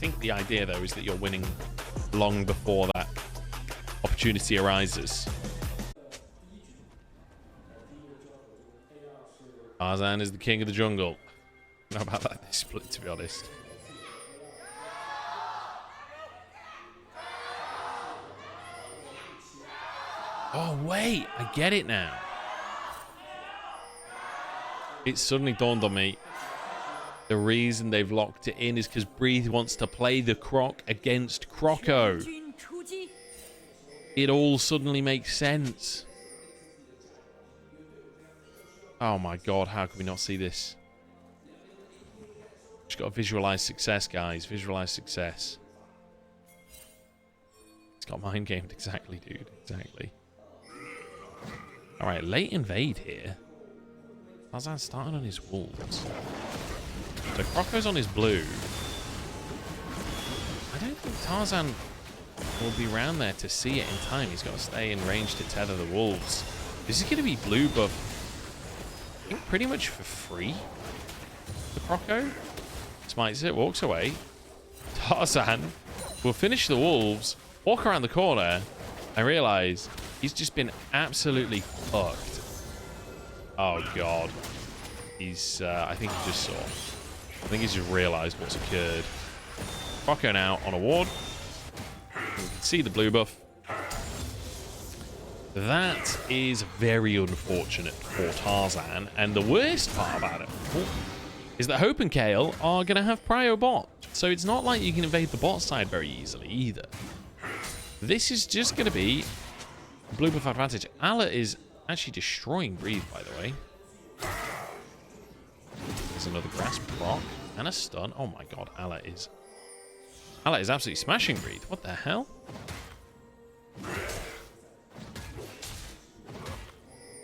think the idea, though, is that you're winning long before that opportunity arises. Tarzan is the king of the jungle. I don't know about that split, to be honest. Oh, wait. I get it now. It suddenly dawned on me. The reason they've locked it in is because Breathe wants to play the Croc against Croco. It all suddenly makes sense. Oh my god, how can we not see this? Just got to visualize success, guys. Visualize success. It's got mind gamed exactly, dude. Exactly. Alright, late invade here. Tarzan's starting on his wolves. So Croco's on his blue. I don't think Tarzan will be around there to see it in time. He's got to stay in range to tether the wolves. This is going to be blue buff, I think, pretty much for free. The Croco smites it, walks away. Tarzan will finish the wolves, walk around the corner, and realize he's just been absolutely fucked. Oh, God. He's, I think he just saw. I think he's just realized what's occurred. Croco now on a ward. You can see the blue buff. That is very unfortunate for Tarzan. And the worst part about it is that Hope and Kale are going to have prio bot. So it's not like you can invade the bot side very easily either. This is just going to be blue buff advantage. Allah is actually destroying Breathe, by the way. There's another grasp proc and a stun. Oh my god, Allah is absolutely smashing Breathe. What the hell?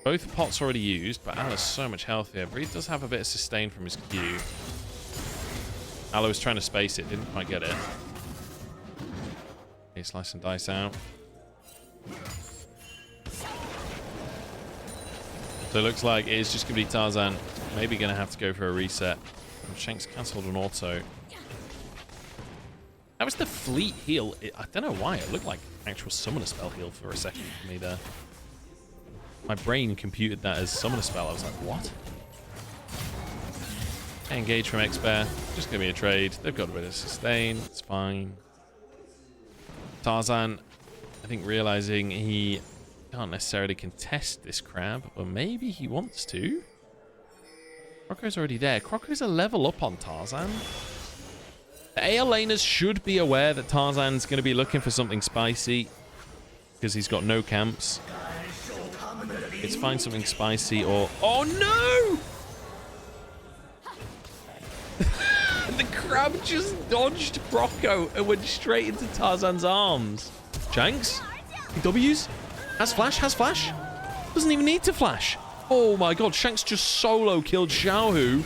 Both pots already used, but Allah's so much healthier. Breathe does have a bit of sustain from his Q. Allah was trying to space it, didn't quite get it. Okay, slice and dice out. So it looks like it's just going to be Tarzan. Maybe going to have to go for a reset. Shanks cancelled an auto. That was the fleet heal. I don't know why. It looked like actual summoner spell heal for a second for me there. My brain computed that as summoner spell. I was like, what? Engage from X-Bear. Just going to be a trade. They've got a bit of sustain. It's fine. Tarzan, I think, realizing he can't necessarily contest this crab, or maybe he wants to. Croco's already there. Croco's a level up on Tarzan. The AL laners should be aware that Tarzan's going to be looking for something spicy because he's got no camps. Let's find something spicy or... Oh, no! The crab just dodged Croco and went straight into Tarzan's arms. Shanks? He W's? Has flash? Has flash? Doesn't even need to flash. Oh my god, Shanks just solo killed Xiaohu.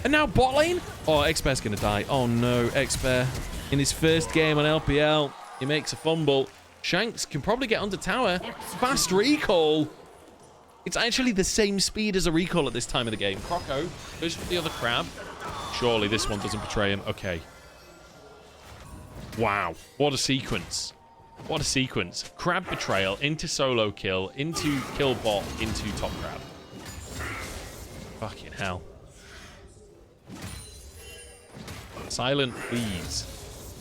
And now bot lane? Oh, X-Bear's gonna die. Oh no, X-Bear. In his first game on LPL, he makes a fumble. Shanks can probably get under tower. Fast recall. It's actually the same speed as a recall at this time of the game. Croco goes for the other crab. Surely this one doesn't betray him. Okay. Wow. What a sequence. What a sequence. Crab betrayal into solo kill, into kill bot, into top crab. Fucking hell. Silent, please.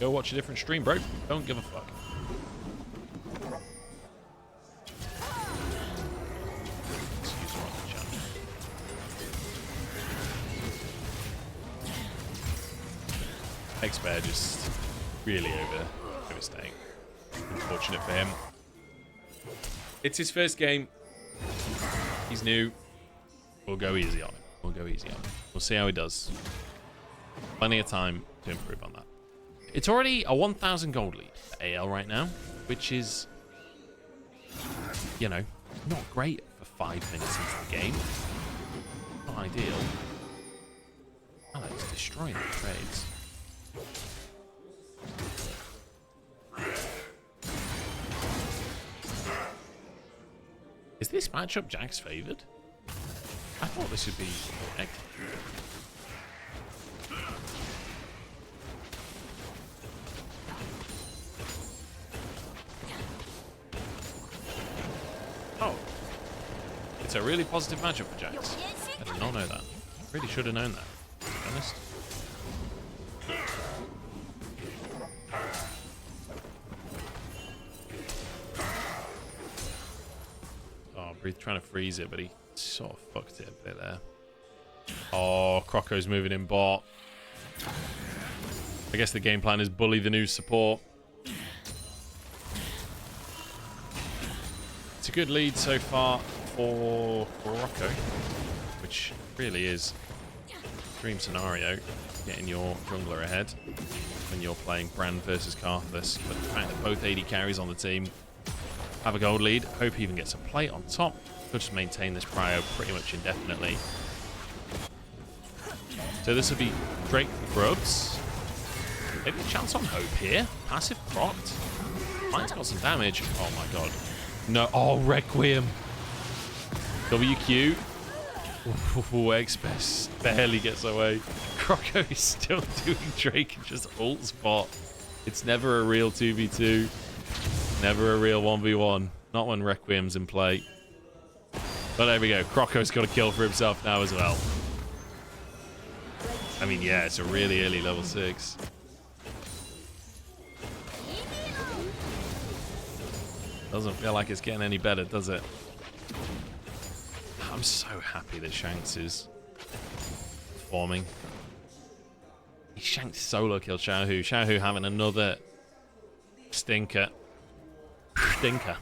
Go watch a different stream, bro. Don't give a fuck. X-Bear just really overstaying. Unfortunate for him. It's his first game. He's new. We'll go easy on him. We'll go easy on him. We'll see how he does. Plenty of time to improve on that. It's already a 1,000 gold lead for AL right now, which is, you know, not great for 5 minutes into the game. Not ideal. Alex destroying the trades. Is this matchup Jack's favored? I thought this would be correct. So really positive matchup for Jax. I did not know that. Really should have known that, to be honest. Oh, Breathe trying to freeze it, but he sort of fucked it a bit there. Oh, Croco's moving in bot. I guess the game plan is bully the new support. It's a good lead so far for Croco, which really is a dream scenario, getting your jungler ahead when you're playing Brand versus Karthus. But the fact that both AD carries on the team have a gold lead, hope he even gets a plate on top. He'll just maintain this prio pretty much indefinitely. So this will be Drake for Grubs. Maybe a chance on Hope here. Passive procced. Mine's got some damage. Oh my god. No. Oh, Requiem. WQ. Ooh, Express barely gets away. Croco is still doing Drake and just ult spot. It's never a real 2v2. Never a real 1v1. Not when Requiem's in play. But there we go. Croco's got a kill for himself now as well. I mean, yeah, it's a really early level 6. Doesn't feel like it's getting any better, does it? I'm so happy that Shanks is performing. He shanked solo kill Xiaohu. Xiaohu having another stinker. Stinker.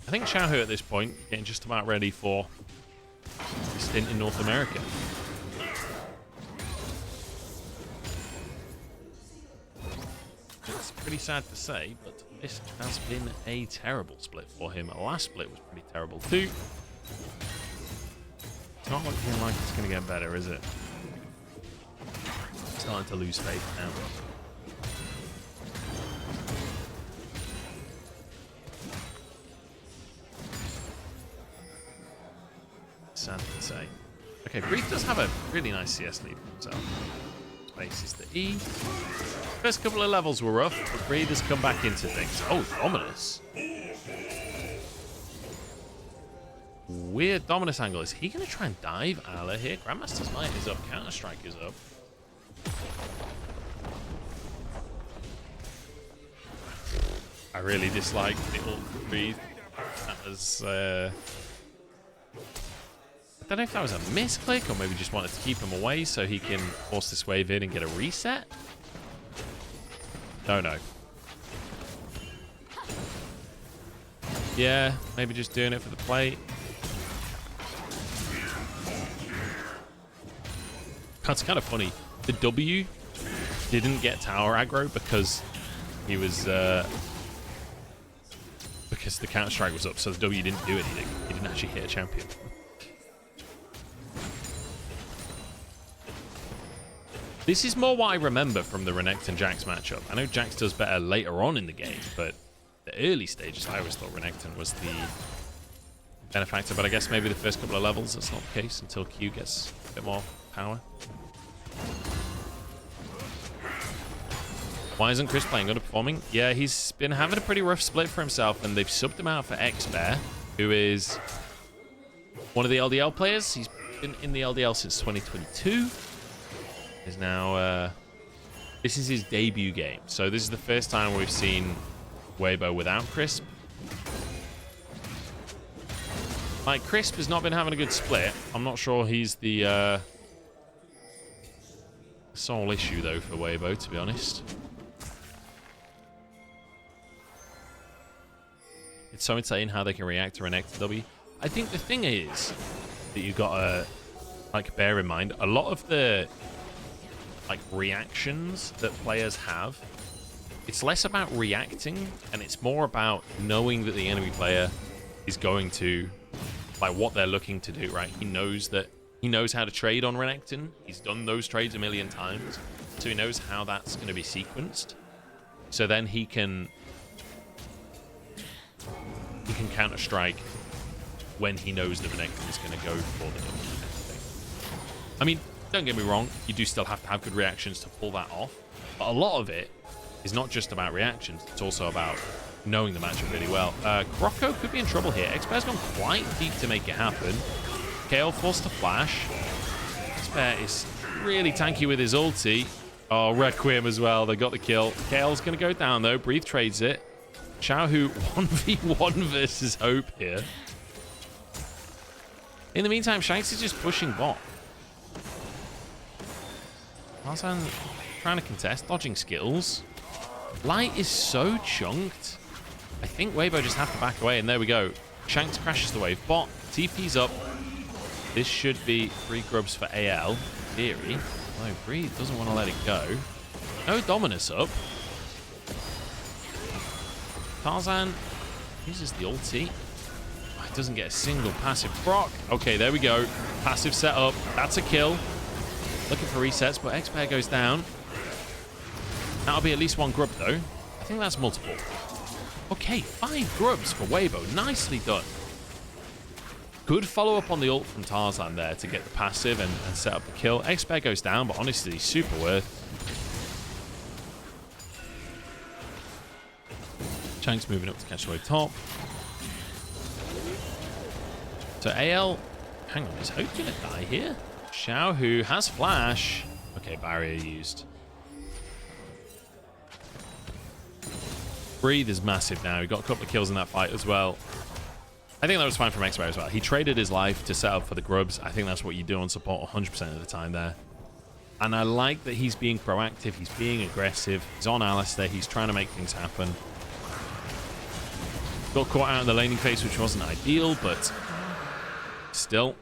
I think Xiaohu at this point getting just about ready for a stint in North America. It's pretty sad to say, but this has been a terrible split for him. The last split was pretty terrible too. It's not looking like it's going to get better, is it? Starting to lose faith now. Sad to say. Okay, Breathe does have a really nice CS lead for himself. Space is the E. First couple of levels were rough, but Breathe has come back into things. Oh, Dominus. Weird Dominus angle. Is he going to try and dive Ala here? Grandmaster's Might is up. Counter-Strike is up. I really dislike the ult for Breathe. That was... I don't know if that was a misclick or maybe just wanted to keep him away so he can force this wave in and get a reset. Don't know. Yeah, maybe just doing it for the plate. That's kind of funny. The W didn't get tower aggro because he was because the counter strike was up, so the W didn't do anything. He didn't actually hit a champion. This is more what I remember from the Renekton Jax matchup. I know Jax does better later on in the game, but the early stages, I always thought Renekton was the benefactor. But I guess maybe the first couple of levels, that's not the case until Q gets a bit more power. Why isn't Chris playing underperforming? Yeah, he's been having a pretty rough split for himself, and they've subbed him out for X-Bear, who is one of the LDL players. He's been in the LDL since 2022. Is now this is his debut game, so this is the first time we've seen Weibo without Crisp. Like, Crisp has not been having a good split. I'm not sure he's the sole issue though for Weibo, to be honest. It's so insane how they can react to Renekton W. I think the thing is that you've got to like bear in mind a lot of the like reactions that players have, it's less about reacting and it's more about knowing that the enemy player is going to, like, what they're looking to do, right? He knows how to trade on Renekton. He's done those trades a million times, so he knows how that's going to be sequenced. So then he can counter strike when he knows that Renekton is going to go for the double thing. I mean, don't get me wrong, you do still have to have good reactions to pull that off. But a lot of it is not just about reactions. It's also about knowing the matchup really well. Kroko could be in trouble here. Expert's gone quite deep to make it happen. Kale forced to flash. Expert is really tanky with his ulti. Oh, Requiem as well. They got the kill. Kale's going to go down, though. Breathe trades it. Xiaohu 1v1 versus Hope here. In the meantime, Shanks is just pushing bot. Tarzan trying to contest, dodging skills. Light is so chunked. I think Weibo just have to back away, and there we go. Shanks crashes the wave. Bot, TP's up. This should be 3 grubs for AL. In theory. No, Breathe doesn't want to let it go. No Dominus up. Tarzan uses the ulti. Oh, he doesn't get a single passive proc. Okay, there we go. Passive set up. That's a kill. Looking for resets, but Expert goes down. That'll be at least 1 grub, though. I think that's multiple. Okay, 5 grubs for Weibo. Nicely done. Good follow-up on the ult from Tarzan there to get the passive and set up the kill. Expert goes down, but honestly, super worth. Shanks moving up to catch the wave top. So AL... Hang on, is Hope going to die here? Xiaohu has flash. Okay, barrier used. Breathe is massive now. He got a couple of kills in that fight as well. I think that was fine from Expert as well. He traded his life to set up for the grubs. I think that's what you do on support 100% of the time there. And I like that he's being proactive. He's being aggressive. He's on Alistair. He's trying to make things happen. Got caught out in the laning phase, which wasn't ideal, but still.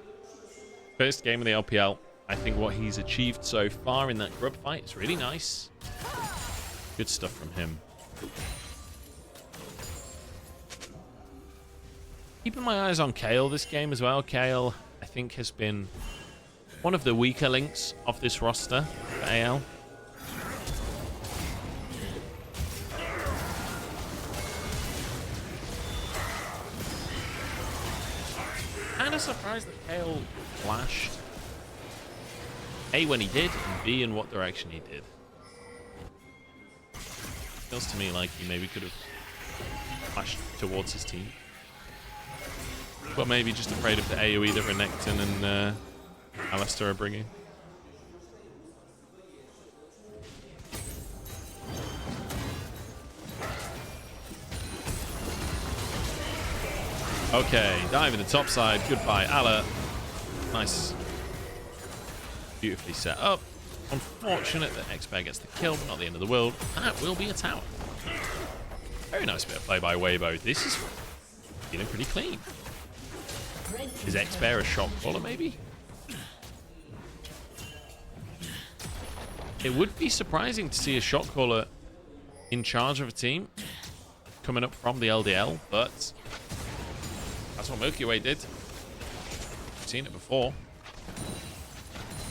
First game of the LPL. I think what he's achieved so far in that grub fight is really nice. Good stuff from him. Keeping my eyes on Kale this game as well. Kale, I think, has been one of the weaker links of this roster for AL. Kind of surprised that Kale flashed. A, when he did, and B, in what direction he did. Feels to me like he maybe could have flashed towards his team. But maybe just afraid of the AoE that Renekton and Alistair are bringing. Okay, dive in the top side. Goodbye, Ala. Nice. Beautifully set up. Unfortunate that Expert gets the kill, but not the end of the world. That will be a tower. Very nice bit of play by Weibo. This is feeling pretty clean. Is Expert a shot caller, maybe? It would be surprising to see a shot caller in charge of a team coming up from the LDL, but that's what Milky Way did. I've seen it before.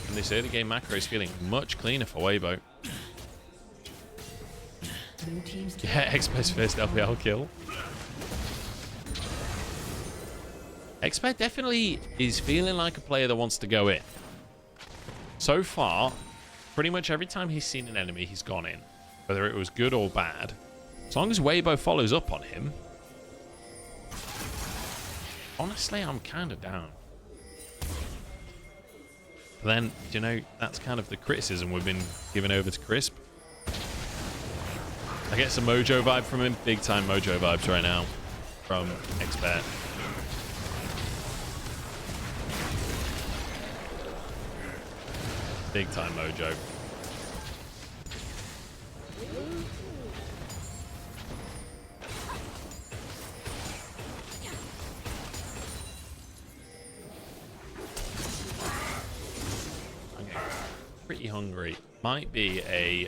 And this early game macro is feeling much cleaner for Weibo. Yeah, Expert's first LPL kill. Expert definitely is feeling like a player that wants to go in. So far, pretty much every time he's seen an enemy, he's gone in. Whether it was good or bad. As long as Weibo follows up on him, honestly, I'm kind of down. But then, you know, that's kind of the criticism we've been giving over to Crisp. I get some Mojo vibe from him. Big time Mojo vibes right now from Expert. Big time Mojo. I'm getting pretty hungry. Might be a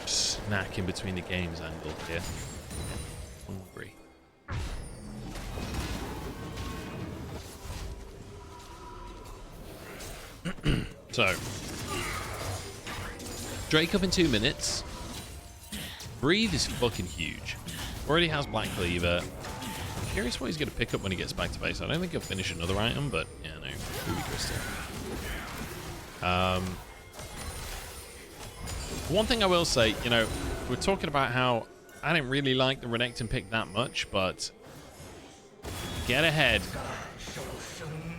snack in between the games angle here. Hungry. So, Drake up in 2 minutes. Breathe is fucking huge. Already has Black Cleaver. I'm curious what he's going to pick up when he gets back to base. I don't think he'll finish another item, but yeah, no. Ruby Crystal. One thing I will say, you know, we're talking about how I didn't really like the Renekton pick that much, but get ahead.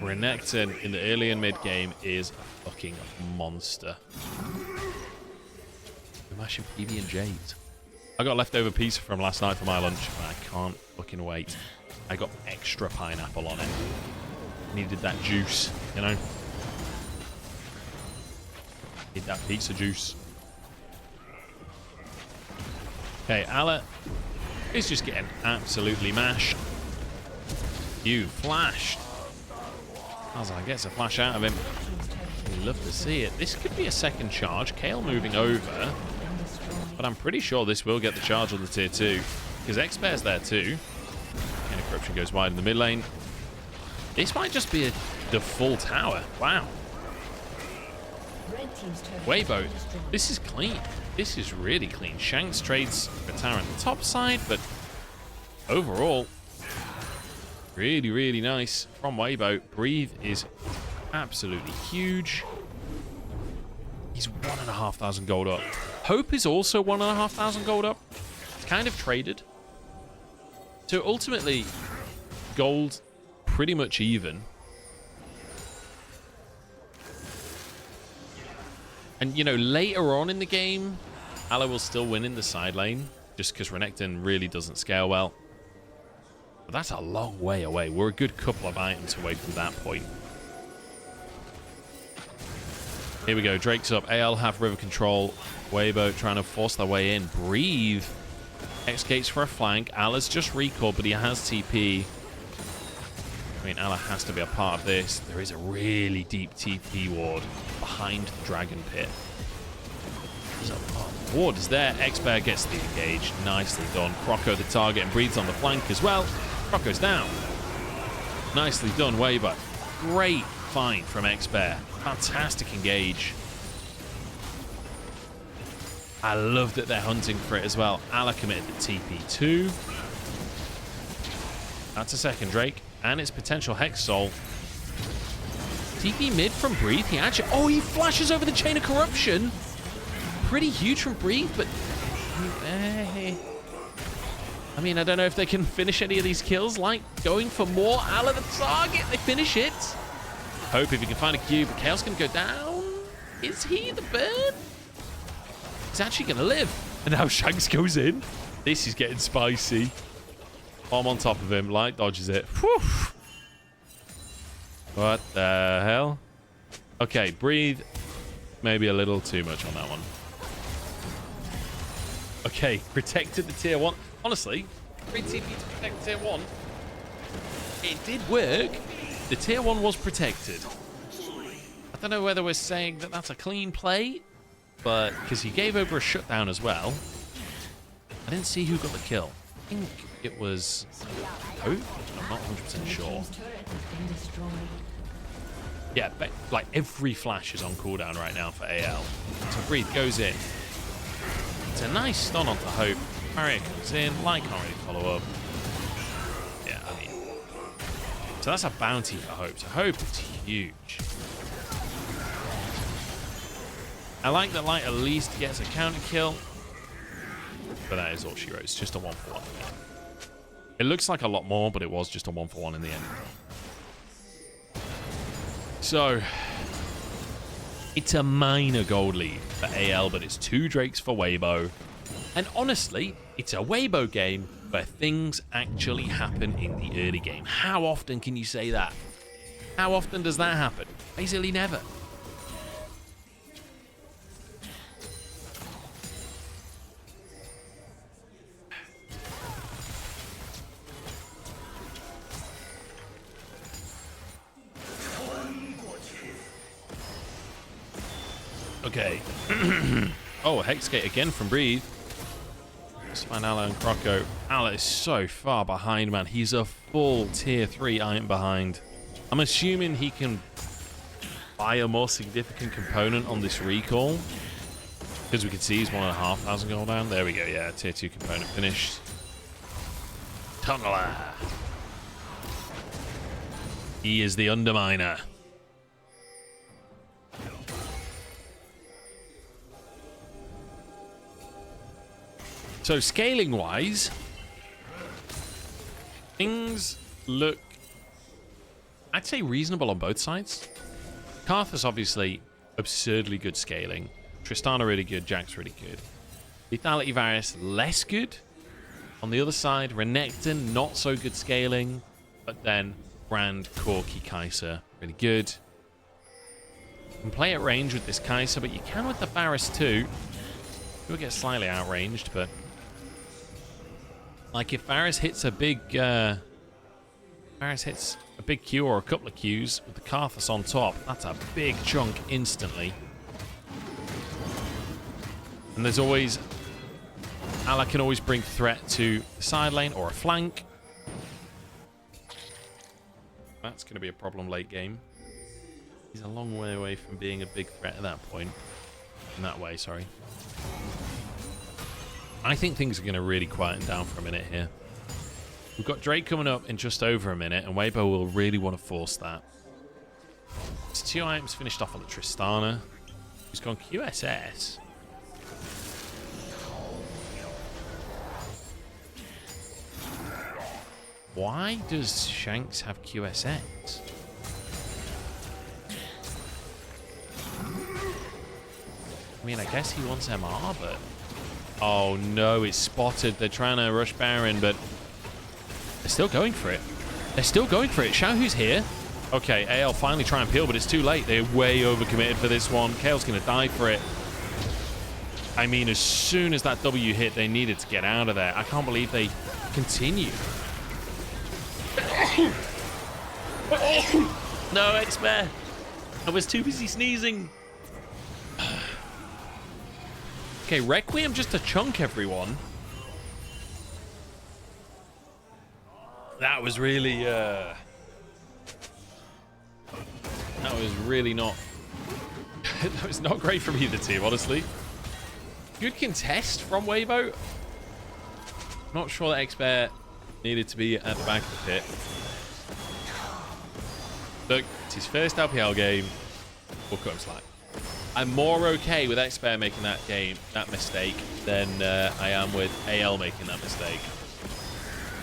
Renekton in the early and mid game is a fucking monster. Imagine PB and J's. I got leftover pizza from last night for my lunch, and I can't fucking wait. I got extra pineapple on it. Needed that juice, you know? Need that pizza juice. Okay, Ala is just getting absolutely mashed. You flashed. Alzar gets a flash out of him. We love to see it. This could be a second charge. Kale moving over. But I'm pretty sure this will get the charge on the tier 2. Because X-Bear's there too. And Corruption goes wide in the mid lane. This might just be the full tower. Wow. Weibo, this is clean. This is really clean. Shanks trades for tower on the top side, but overall, really, really nice from Weibo. Breathe is absolutely huge. He's 1,500 gold up. Hope is also 1,500 gold up. It's kind of traded. So ultimately, gold pretty much even. And, you know, later on in the game, Ala will still win in the side lane, just because Renekton really doesn't scale well. But that's a long way away. We're a good couple of items away from that point. Here we go. Drake's up. AL have river control. Weibo trying to force their way in. Breathe. X-Gates for a flank. Ala's just recalled, but he has TP. I mean, Ala has to be a part of this. There is a really deep TP ward behind the Dragon Pit. There's a lot of ward is there. X-Bear gets the engage. Nicely done. Croco the target and Breathes on the flank as well. Croco's down. Nicely done, Weibo. Great find from X-Bear. Fantastic engage. I love that they're hunting for it as well. Ala committed the TP too. That's a second Drake. And its potential Hex Soul. TP mid from Breathe. He actually... Oh, he flashes over the Chain of Corruption. Pretty huge from Breathe, but... I mean, I don't know if they can finish any of these kills. Like, going for more. Ala the target. They finish it. Hope if he can find a cube. But Kale's going to go down. Is he the bird? He's actually going to live. And now Shanks goes in. This is getting spicy. I'm on top of him. Light dodges it. Whew. What the hell? Okay, Breathe. Maybe a little too much on that one. Okay, protected the tier 1. Honestly, Breathe TP to protect tier 1. It did work. The tier 1 was protected. I don't know whether we're saying that that's a clean play, but because he gave over a shutdown as well. I didn't see who got the kill. I think it was Hope. I'm not 100% sure. Yeah, but like every flash is on cooldown right now for AL. So Breathe goes in. It's a nice stun onto Hope. Barrier comes in. Light can't really follow up. Yeah, I mean. So that's a bounty for Hope. So Hope is huge. I like that Light at least gets a counter kill. But that is all she wrote. It's just a 1-for-1. It looks like a lot more, but it was just a 1-for-1 in the end. So, it's a minor gold lead for AL, but it's 2 Drakes for Weibo. And honestly, it's a Weibo game where things actually happen in the early game. How often can you say that? How often does that happen? Basically never. Okay. Oh, a Hexgate again from Breathe. Let's find Ala and Croco. Ala is so far behind, man. He's a full tier 3 item behind. I'm assuming he can buy a more significant component on this recall. Because we can see he's 1,500 gold down. There we go, yeah. Tier 2 component finished. Tunneler. He is the Underminer. So scaling-wise, things look, I'd say, reasonable on both sides. Karthus, obviously, absurdly good scaling. Tristana really good. Jax really good. Lethality Varus, less good. On the other side, Renekton, not so good scaling. But then Brand, Corki, Kai'Sa, really good. You can play at range with this Kai'Sa, but you can with the Varus too. You'll get slightly outranged, but... like, if Varus hits a big... Varus hits a big Q or a couple of Qs with the Karthus on top, that's a big chunk instantly. And there's always... Ala can always bring threat to the side lane or a flank. That's going to be a problem late game. He's a long way away from being a big threat at that point. In that way, sorry. I think things are going to really quieten down for a minute here. We've got Drake coming up in just over a minute, and Weibo will really want to force that. His 2 items finished off on the Tristana, who's gone QSS. Why does Shanks have QSX? I mean, I guess he wants MR, but... oh no, it's spotted. They're trying to rush Baron, but... they're still going for it. They're still going for it. Xiaohu's here. Okay, AL finally try and peel, but it's too late. They're way overcommitted for this one. Kale's going to die for it. I mean, as soon as that W hit, they needed to get out of there. I can't believe they continue. No, X-Bear. I was too busy sneezing. Okay, Requiem just to chunk everyone. That was really, that was really not... that was not great from either team, honestly. Good contest from Weibo. Not sure that X-Bear needed to be at the back of the pit. Look, it's his first LPL game. We'll cut him slack. I'm more okay with X-Bear making that mistake, than I am with AL making that mistake.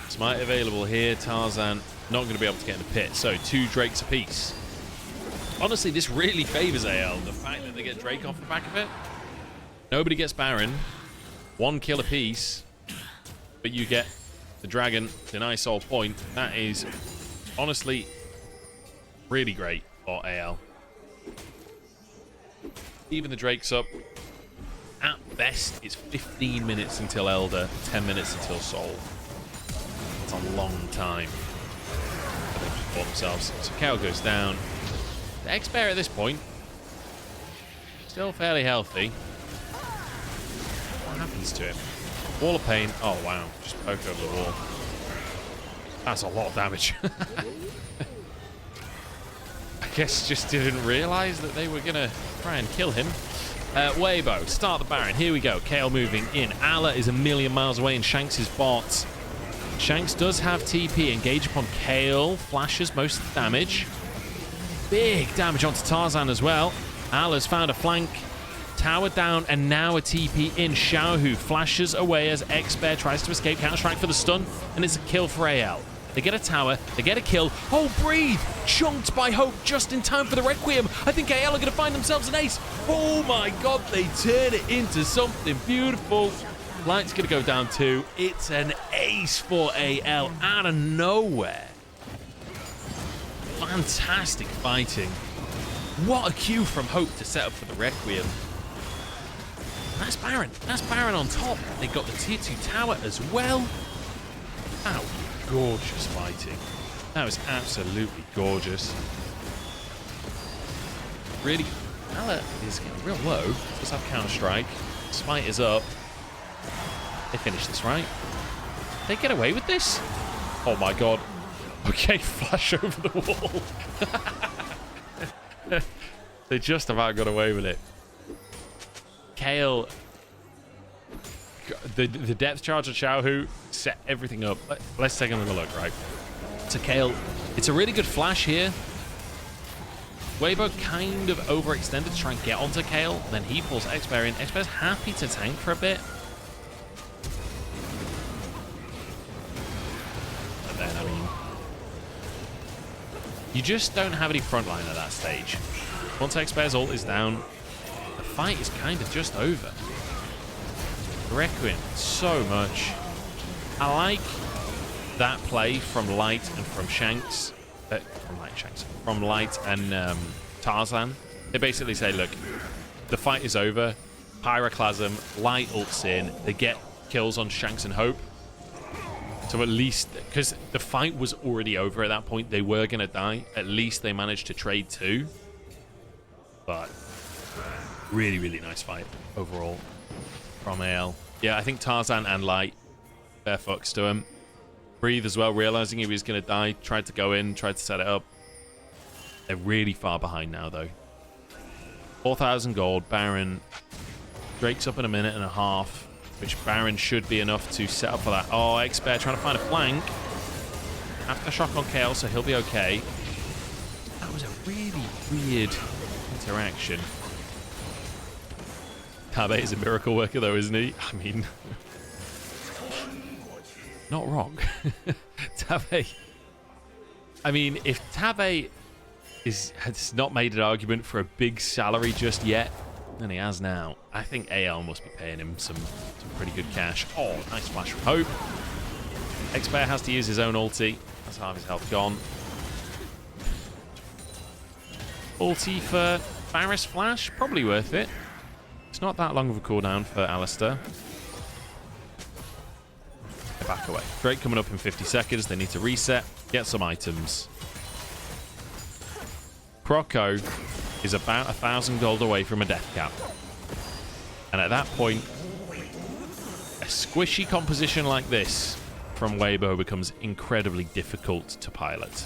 Smite available here. Tarzan not going to be able to get in the pit. So 2 Drakes apiece. Honestly, this really favors AL. The fact that they get Drake off the back of it. Nobody gets Baron. 1 kill apiece. But you get the Dragon, deny soul point. That is honestly really great for AL. Even the Drake's up. At best, it's 15 minutes until Elder, 10 minutes until Soul. That's a long time. But they've just bought themselves. So Cal goes down. The X-Bear at this point, still fairly healthy. What happens to him? Wall of Pain. Oh, wow. Just poke over the wall. That's a lot of damage. I guess just didn't realize that they were going to try and kill him. Weibo, start the Baron. Here we go. Kale moving in. Ala is a million miles away in Shanks' bot. Shanks does have TP. Engage upon Kale. Flashes most of the damage. Big damage onto Tarzan as well. Ala's found a flank. Tower down, and now a TP in. Xiaohu flashes away as X-Bear tries to escape. Counter-strike for the stun, and it's a kill for AL. They get a tower, they get a kill. Oh, Breathe! Chunked by Hope just in time for the Requiem. I think AL are going to find themselves an ace. Oh my god, they turn it into something beautiful. Light's going to go down too. It's an ace for AL out of nowhere. Fantastic fighting. What a cue from Hope to set up for the Requiem. That's Baron. That's Baron on top. They got the tier 2 tower as well. Ow. Gorgeous fighting. That was absolutely gorgeous. Really, Ala is getting real low. Does have Counter-Strike. Smite is up. They finish this, right? They get away with this? Oh my god. Okay, flash over the wall. They just about got away with it. Kale, the depth charge of Xiaohu set everything up. Let's take another look, right? To Kale, it's a really good flash here. Weibo kind of overextended to try and get onto Kale. Then he pulls X-Bear in. X-Bear's happy to tank for a bit. You just don't have any frontline at that stage. Once Expert's ult is down, the fight is kind of just over. Requiem so much. I like that play from Light and from Shanks. From Light and Tarzan. They basically say, look, the fight is over. Pyroclasm, Light ults in. They get kills on Shanks and Hope. So at least, because the fight was already over at that point, they were going to die. At least they managed to trade 2. But really, really nice fight overall from AL. Yeah, I think Tarzan and Light, fair fucks to him. Breathe as well, realizing he was going to die. Tried to go in, tried to set it up. They're really far behind now, though. 4,000 gold. Baron. Drake's up in a minute and a half, which Baron should be enough to set up for that. Oh, Expert trying to find a flank. Aftershock on KL, so he'll be okay. That was a really weird interaction. Tabe is a miracle worker, though, isn't he? I mean, not wrong. Tabe. I mean, if Tabe has not made an argument for a big salary just yet, and he has now, I think AL must be paying him some pretty good cash. Oh, nice flash from Hope. Expert has to use his own ulti. That's half his health gone. Ulti for Varus Flash, probably worth it. It's not that long of a cooldown for Alistair. Back away. Drake coming up in 50 seconds. They need to reset, get some items. Croco is about 1,000 gold away from a death cap. And at that point, a squishy composition like this from Weibo becomes incredibly difficult to pilot.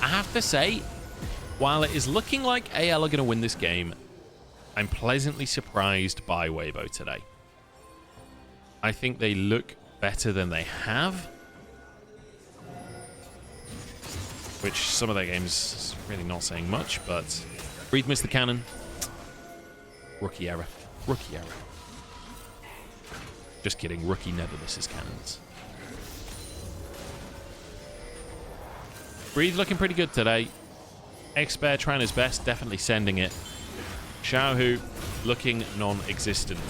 I have to say, while it is looking like AL are going to win this game, I'm pleasantly surprised by Weibo today. I think they look better than they have, which some of their games is really not saying much, but Breathe missed the cannon. Rookie error. Rookie error. Just kidding. Rookie never misses cannons. Breathe looking pretty good today. Expert trying his best, definitely sending it. Xiaohu looking non-existent.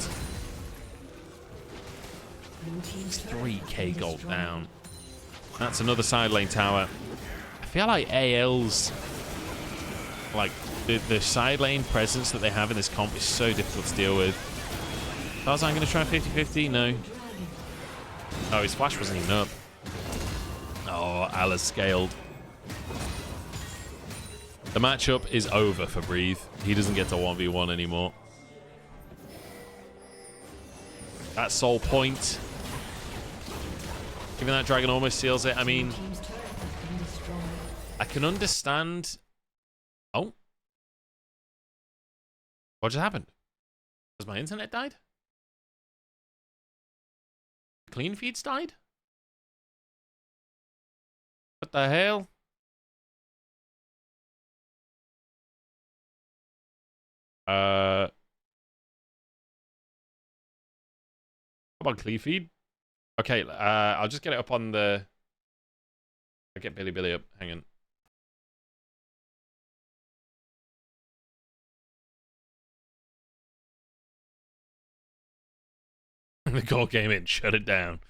3k gold down. That's another side lane tower. I feel like AL's like the side lane presence that they have in this comp is so difficult to deal with. Tarzan going to try 50-50? No. Oh, his flash wasn't even up. Oh, Ala's scaled. The matchup is over for Breathe. He doesn't get to 1v1 anymore. That soul point. Even that dragon almost seals it. I mean, I can understand. Oh. What just happened? Has my internet died? Clean feeds died? What the hell? How about clean feed? Okay, I'll just get it up on the... I'll get Billy up. Hang on. The call came in. Shut it down.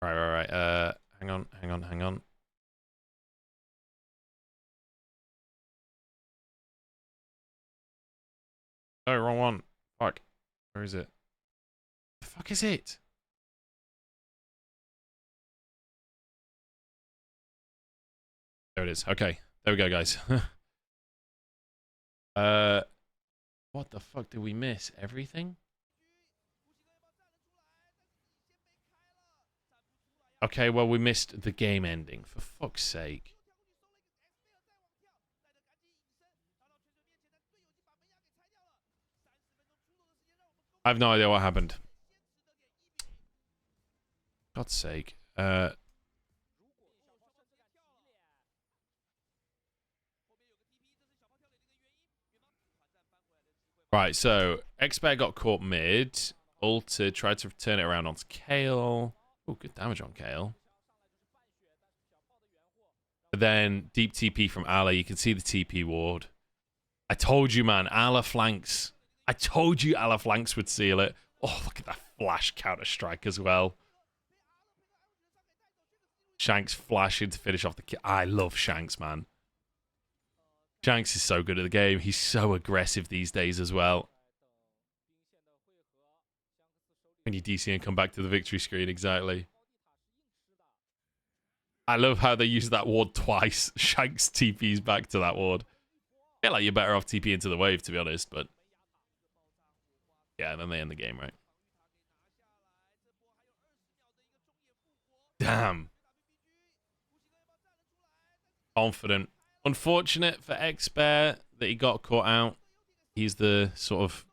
Right. Hang on. Oh, wrong one. Fuck. Where is it? The fuck is it? There it is. Okay. There we go, guys. What the fuck did we miss? Everything? Okay, well, we missed the game ending. For fuck's sake. I have no idea what happened. God's sake. Right, so Expert got caught mid. ulted, tried to turn it around onto Kale. Oh, good damage on Kale. But then deep TP from Ala. You can see the TP ward. I told you, man. Ala flanks. I told you Ala flanks would seal it. Oh, look at that flash counter-strike as well. Shanks flashing to finish off the kill. I love Shanks, man. Shanks is so good at the game. He's so aggressive these days as well. When you DC and come back to the victory screen, exactly. I love how they use that ward twice. Shanks TPs back to that ward. I feel like you're better off TP into the wave, to be honest, but... yeah, then they end the game, right? Damn. Confident. Unfortunate for X-Bear that he got caught out. He's the sort of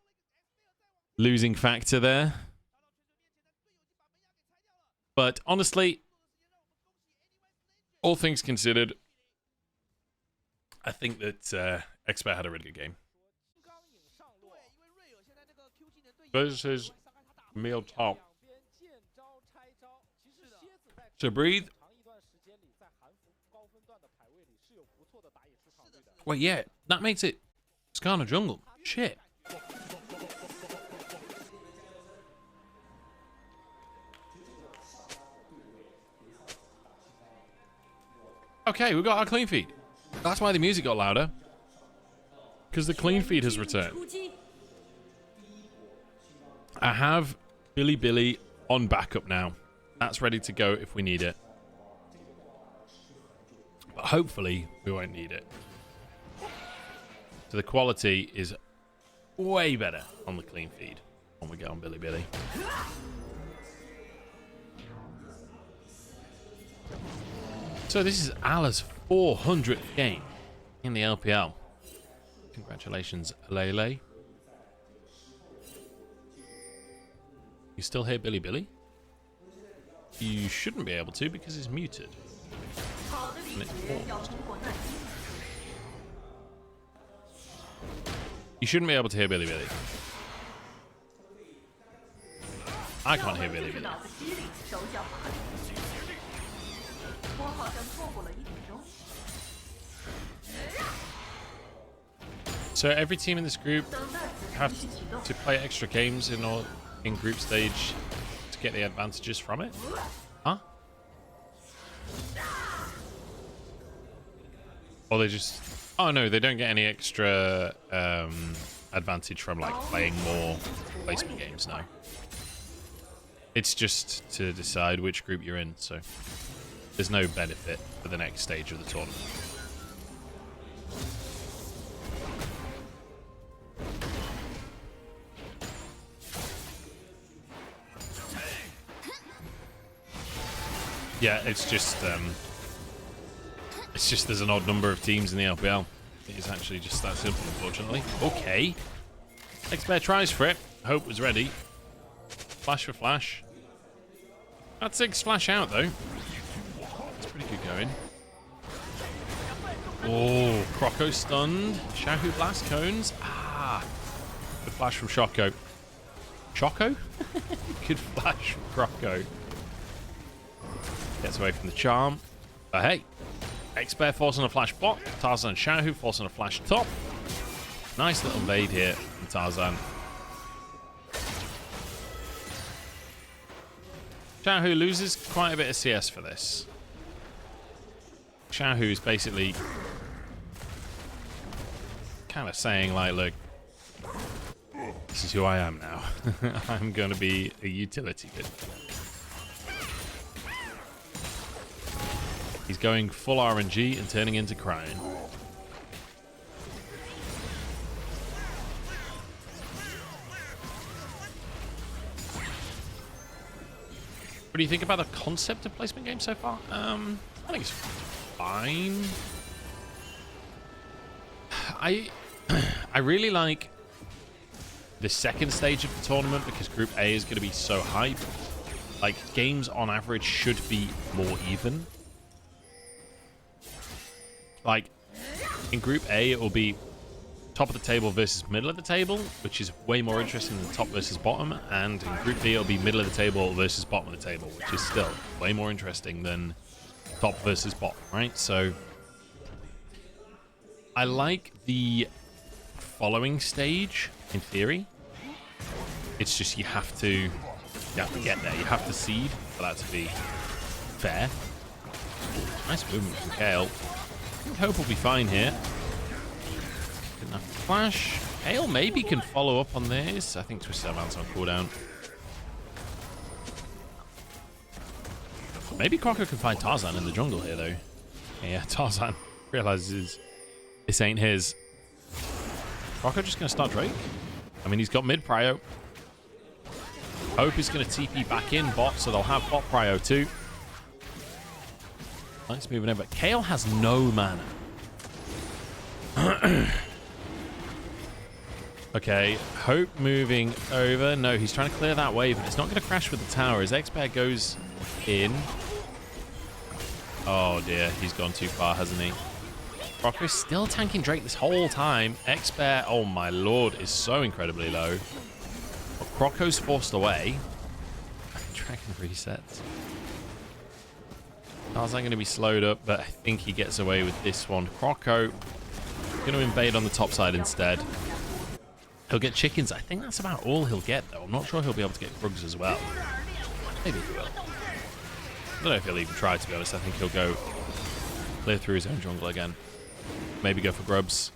losing factor there. But honestly, all things considered, I think that X-Bear had a really good game. Versus meal top. So breathe. Wait, yeah, that makes it Skarner jungle. Shit. Okay, we got our clean feed. That's why the music got louder. Because the clean feed has returned. I have Billy on backup now. That's ready to go if we need it. But hopefully, we won't need it. So the quality is way better on the clean feed when we get on Billy. So this is Ala's 400th game in the LPL. Congratulations, Lele. You still hear Billy? You shouldn't be able to because it's muted. And it's paused. You shouldn't be able to hear Billy. I can't hear Billy. So every team in this group have to play extra games in group stage to get the advantages from it? Huh? Or they just... oh no, they don't get any extra advantage from like playing more placement games, no. It's just to decide which group you're in, so there's no benefit for the next stage of the tournament. Yeah, it's just there's an odd number of teams in the LPL. It is actually just that simple, unfortunately. Okay. X-Bear tries for it. Hope was ready. Flash for flash. That's 6 flash out, though. It's pretty good going. Oh, Croco stunned. Shahu blast cones. Ah. Good flash from Shoko. Shoko? Good flash from Croco. Gets away from the charm. But hey. X-Bear forcing a flash bot. Tarzan and Shahu forcing a flash top. Nice little bait here from Tarzan. Shahu loses quite a bit of CS for this. Shahu is basically kind of saying like, look, this is who I am now. I'm going to be a utility bit. He's going full RNG and turning into Cryon. What do you think about the concept of placement games so far? I think it's fine. I really like the second stage of the tournament because Group A is going to be so hype. Like, games on average should be more even. Like, in Group A, it will be top of the table versus middle of the table, which is way more interesting than top versus bottom. And in Group B, it'll be middle of the table versus bottom of the table, which is still way more interesting than top versus bottom, right? So I like the following stage in theory. It's just you have to get there. You have to seed for that to be fair. Nice movement from Kale. I hope we'll be fine here. Didn't have to flash. Kale maybe can follow up on this. I think Twisted Mounts on cooldown. Maybe Croco can find Tarzan in the jungle here, though. Yeah, Tarzan realizes this ain't his. Croco just going to start Drake. I mean, he's got mid prio. Hope is going to TP back in bot, so they'll have bot prio too. Nice moving over. Kale has no mana. Okay, Hope moving over. No, he's trying to clear that wave, and it's not going to crash with the tower. As X-Bear goes in. Oh dear, he's gone too far, hasn't he? Croco's still tanking Drake this whole time. X-Bear, oh my lord, is so incredibly low. But Croco's forced away. Dragon resets. Tarzan going to be slowed up, but I think he gets away with this one. Croco going to invade on the top side instead. He'll get chickens. I think that's about all he'll get, though. I'm not sure he'll be able to get Krugs as well. Maybe he will. I don't know if he'll even try, to be honest. I think he'll go clear through his own jungle again. Maybe go for grubs.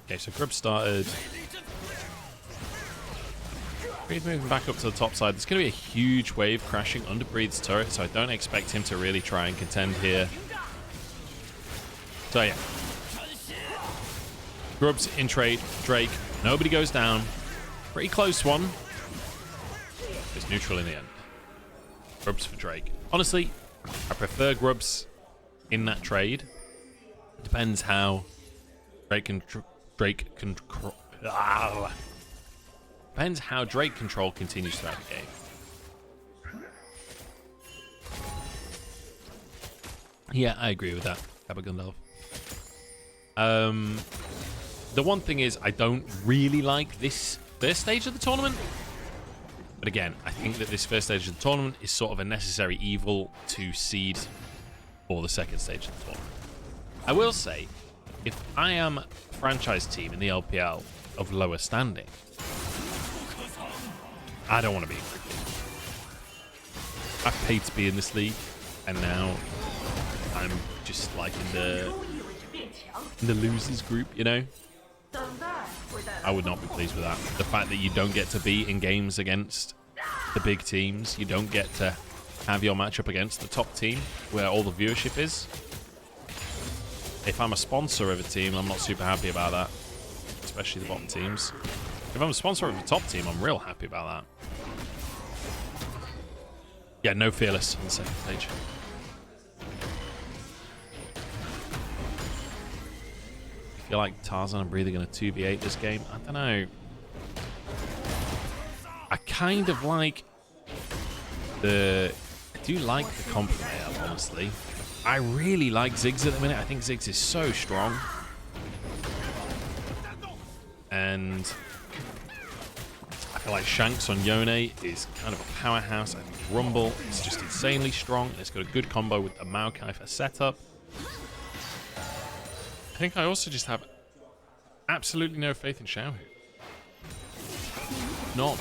Okay, so grubs started. Breathe moving back up to the top side. There's going to be a huge wave crashing under Breathe's turret, so I don't expect him to really try and contend here. So yeah. Grubs in trade. Drake. Nobody goes down. Pretty close one. It's neutral in the end. Grubs for Drake. Honestly, I prefer grubs in that trade. Depends how depends how Drake control continues throughout the game. Yeah, I agree with that. Gundalf. The one thing is, I don't really like this first stage of the tournament. But again, I think that this first stage of the tournament is sort of a necessary evil to seed for the second stage of the tournament. I will say, if I am a franchise team in the LPL of lower standing, I don't want to be in Group B. I've paid to be in this league, and now I'm just like in the losers group, you know? I would not be pleased with that. The fact that you don't get to be in games against the big teams, you don't get to have your matchup against the top team where all the viewership is. If I'm a sponsor of a team, I'm not super happy about that, especially the bottom teams. If I'm a sponsor of a top team, I'm real happy about that. Yeah, no Fearless on the second stage. I feel like Tarzan and Breathe are going to 2v8 this game. I don't know. I kind of like the... I do like the comp from AL, honestly. I really like Ziggs at the minute. I think Ziggs is so strong. And I feel like Shanks on Yone is kind of a powerhouse. I think Rumble is just insanely strong. It's got a good combo with the Maokai for setup. I think I also just have absolutely no faith in Xiaohu. None.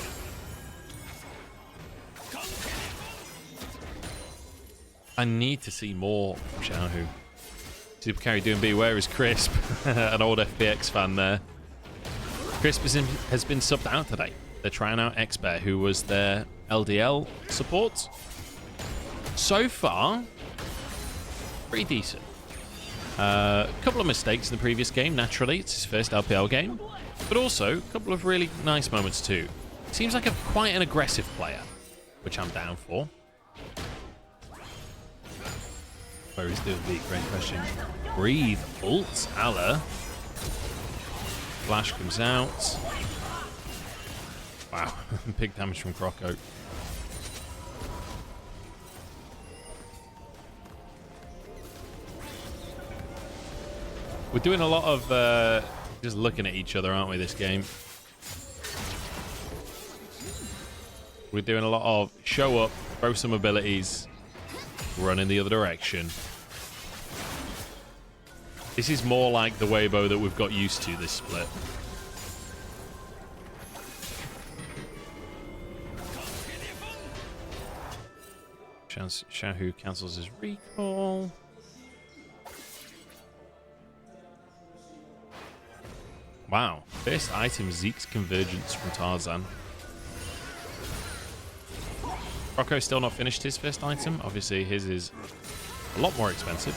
I need to see more from Xiaohu. Super Carry doing B. Where is Crisp? An old FPX fan there. Crisp has been subbed out today. They're trying out X-Bear, who was their LDL support. So far, pretty decent. A couple of mistakes in the previous game, naturally. It's his first LPL game. But also, a couple of really nice moments too. Seems like quite an aggressive player, which I'm down for. Where is doing B? Great question. Breathe, ult, Allah. Flash comes out. Wow, big damage from Croco. We're doing a lot of just looking at each other, aren't we, this game? We're doing a lot of show up, throw some abilities, run in the other direction. This is more like the Weibo that we've got used to this split. Xiaohu cancels his recall. Wow. First item, Zeke's Convergence from Tarzan. Rocco's still not finished his first item. Obviously, his is a lot more expensive.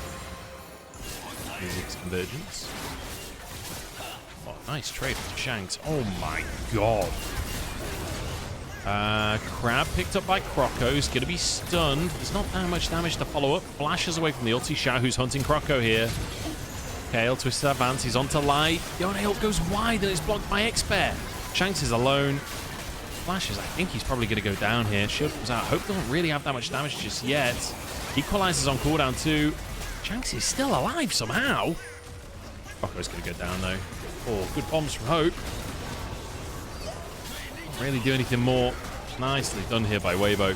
Zeke's Convergence. Oh, nice trade from Shanks. Oh my god. Crab picked up by Croco's. Going to be stunned. There's not that much damage to follow up. Flashes away from the ulti. Xiaohu's hunting Croco here. Kale, twisted advance. He's onto Light. Yone ult goes wide and it's blocked by Expert. Shanks is alone. Flashes. I think he's probably going to go down here. Shield comes out. Hope doesn't really have that much damage just yet. Equalizes on cooldown too. Shanks is still alive somehow. Croco's going to go down though. Oh, good bombs from Hope. Not really do anything more. Nicely done here by Weibo.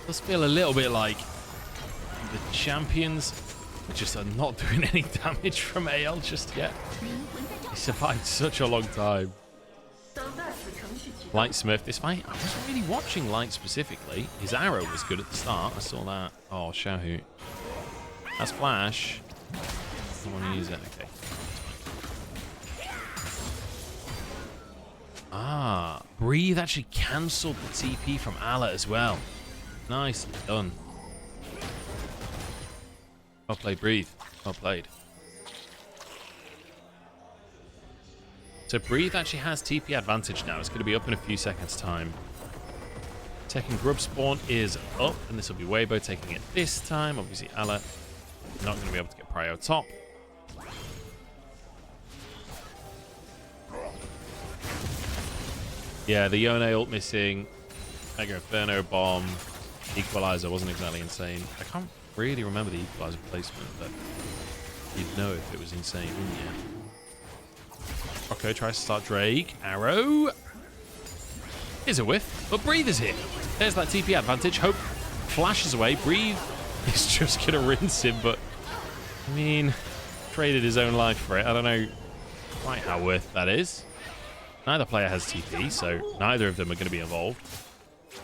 Does feel a little bit like the champions just are not doing any damage from AL just yet. He survived such a long time. Lightsmith, this fight, I wasn't really watching Light specifically. His arrow was good at the start. I saw that. Oh, Xiaohu. That's flash. I want to use it. Okay. Ah, Breathe actually cancelled the TP from Ala as well. Nicely done. Well played, Breathe. Well played. So Breathe actually has TP advantage now. It's going to be up in a few seconds' time. Second Grub Spawn is up, and this will be Weibo taking it this time. Obviously, Ala not going to be able to get prio top. Yeah, the Yone ult missing. Mega Inferno bomb. Equalizer wasn't exactly insane. I can't really remember the equalizer placement, but you'd know if it was insane, wouldn't you? Rocco tries to start Drake. Arrow. Here's a whiff, but Breathe is here. There's that TP advantage. Hope flashes away. Breathe is just going to rinse him, but I mean, traded his own life for it. I don't know quite how worth that is. Neither player has TP, so neither of them are going to be involved.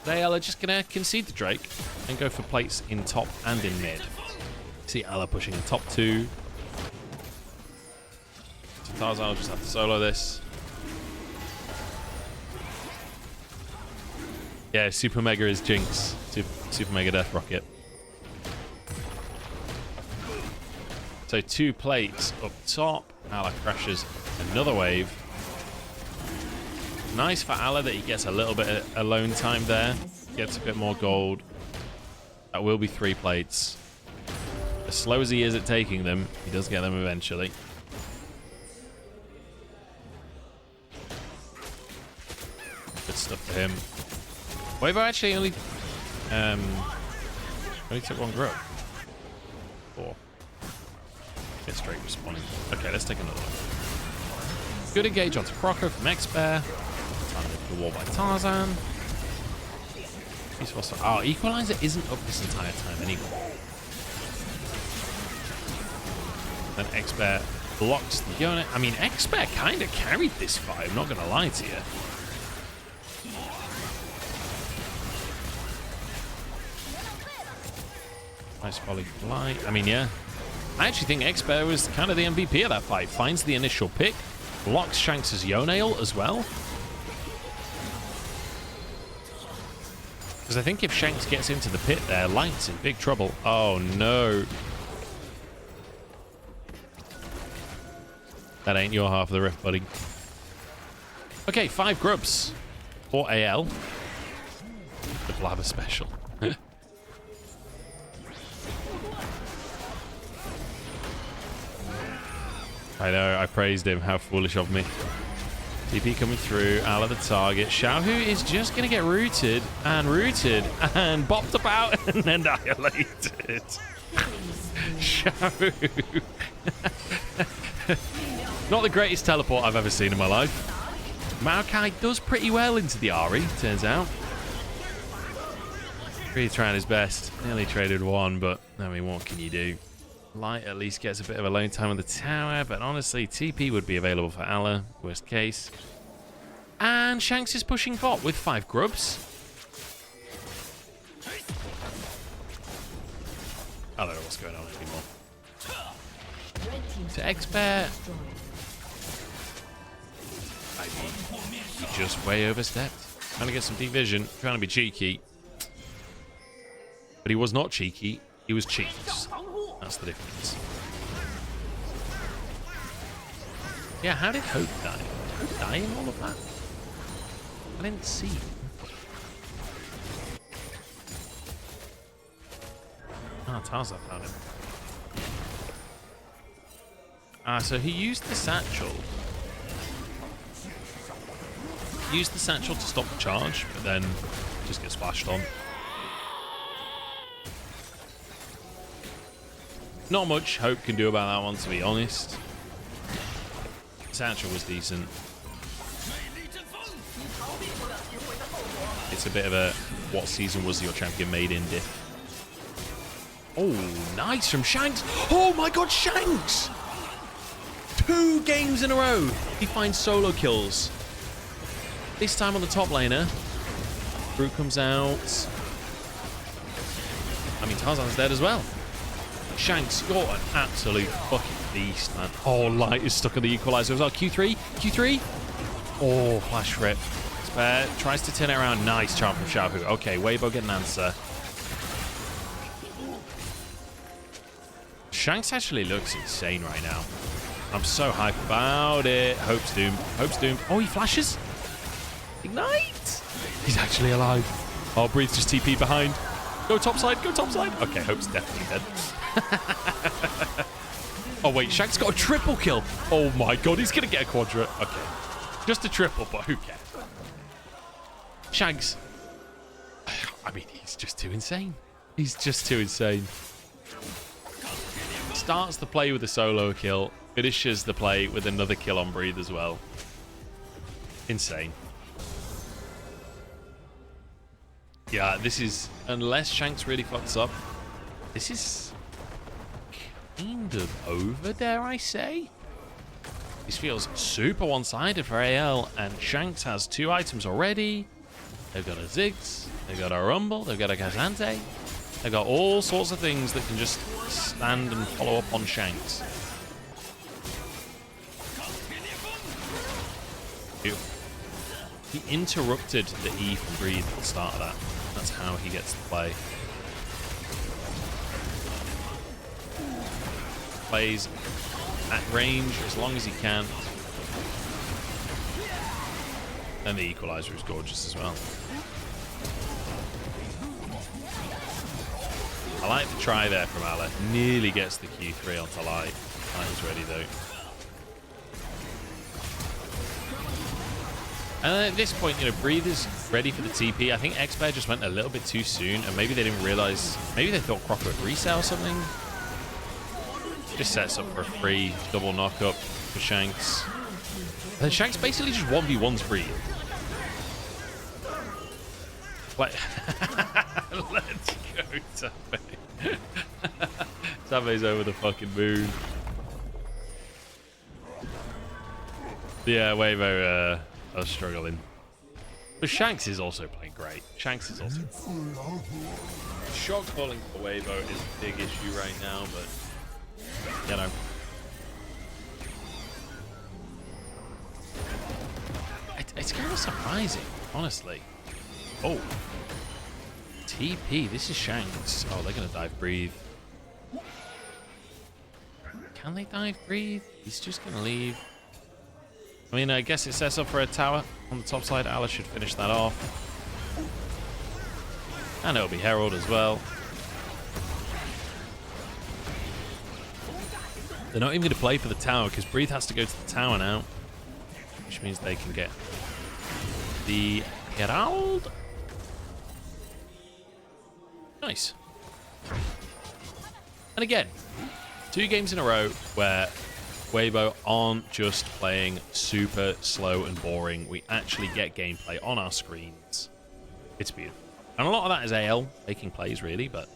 They are just going to concede to Drake and go for plates in top and in mid. See Ala pushing in top two. So Tarzan will just have to solo this. Yeah, Super Mega is Jinx. Super Mega Death Rocket. So 2 plates up top. Ala crashes another wave. Nice for Ala that he gets a little bit of alone time there. Gets a bit more gold. That will be 3 plates. As slow as he is at taking them, he does get them eventually. Good stuff for him. Weibo actually only took 1 grub. 4. Get straight respawning. Okay, let's take another one. Good engage onto Croco from X-Bear. The wall by Tarzan. Oh, Equalizer isn't up this entire time anymore. Then X-Bear blocks the Yone. I mean, X-Bear kind of carried this fight, I'm not going to lie to you. Nice volley from Light. I mean, yeah. I actually think X-Bear was kind of the MVP of that fight. Finds the initial pick. Blocks Shanks' Yone ult as well. Because I think if Shanks gets into the pit there, Light's in big trouble. Oh, no. That ain't your half of the rift, buddy. Okay, 5 grubs for AL. The Blabber special. I know, I praised him. How foolish of me. TP coming through, out of the target. Xiaohu is just going to get rooted and bopped about and annihilated. Shabu. Not the greatest teleport I've ever seen in my life. Maokai does pretty well into the Ari, turns out. Really trying his best. Nearly traded one, but I mean, what can you do? Light at least gets a bit of alone time on the tower, but honestly, TP would be available for Allah, worst case. And Shanks is pushing bot with 5 grubs. I don't know what's going on anymore. To expert. He just way overstepped. Trying to get some deep vision, trying to be cheeky. But he was not cheeky, he was cheeks. That's the difference. Yeah, how did Hope die? Did Hope die in all of that? I didn't see. Ah, Tarzan found him. So he used the satchel. He used the satchel to stop the charge, but then just get splashed on. Not much Hope can do about that one, to be honest. Satchel was decent. It's a bit of a what season was your champion made in diff. Oh, nice from Shanks. Oh my god, Shanks! 2 games in a row. He finds solo kills. This time on the top laner. Brute comes out. I mean, Tarzan's dead as well. Shanks, you're an absolute fucking beast, man. Oh, Light is stuck on the equalizer as well. Q3? Q3? Oh, flash rip. Spare tries to turn it around. Nice charm from Xiaohu. Okay, Weibo get an answer. Shanks actually looks insane right now. I'm so hyped about it. Hope's doomed. Hope's doomed. Oh, he flashes. Ignite. He's actually alive. Oh, Breathe just TP behind. Go topside. Go topside. Okay, Hope's definitely dead. Oh, wait. Shanks got a triple kill. Oh, my God. He's going to get a quadra. Okay. Just a triple, but who cares? Shanks. I mean, he's just too insane. He's just too insane. Starts the play with a solo kill. Finishes the play with another kill on Breathe as well. Insane. Yeah, this is... Unless Shanks really fucks up, this is kind of over, dare I say? This feels super one-sided for AL, and Shanks has 2 items already. They've got a Ziggs, they've got a Rumble, they've got a Kazante. They've got all sorts of things that can just stand and follow up on Shanks. He interrupted the E from Breathe at the start of that. That's how he gets the play. Plays at range as long as he can. And the equalizer is gorgeous as well. I like the try there from Ala. Nearly gets the Q3 onto Light. Light was ready though. And at this point, you know, Breathe is ready for the TP. I think Expert just went a little bit too soon, and maybe they didn't realize. Maybe they thought Crocker would reset or something. Just sets up for a free double knockup for Shanks. And Shanks basically just 1v1s Breathe. Like, let's go, Tabe. Tabe's over the fucking moon. Yeah, Weibo, I was struggling. But Shanks is also playing great. Shanks is also... Shock calling for Weibo is a big issue right now, but... You know. It's kind of surprising, honestly. Oh. TP, this is Shanks. Oh, they're going to dive Breathe. Can they dive Breathe? He's just going to leave. I mean, I guess it sets up for a tower on the top side. Alice should finish that off. And it'll be Herald as well. They're not even going to play for the tower because Breathe has to go to the tower now. Which means they can get the Herald. And again, 2 games in a row where Weibo aren't just playing super slow and boring. We actually get gameplay on our screens. It's beautiful. And a lot of that is AL making plays, really, but...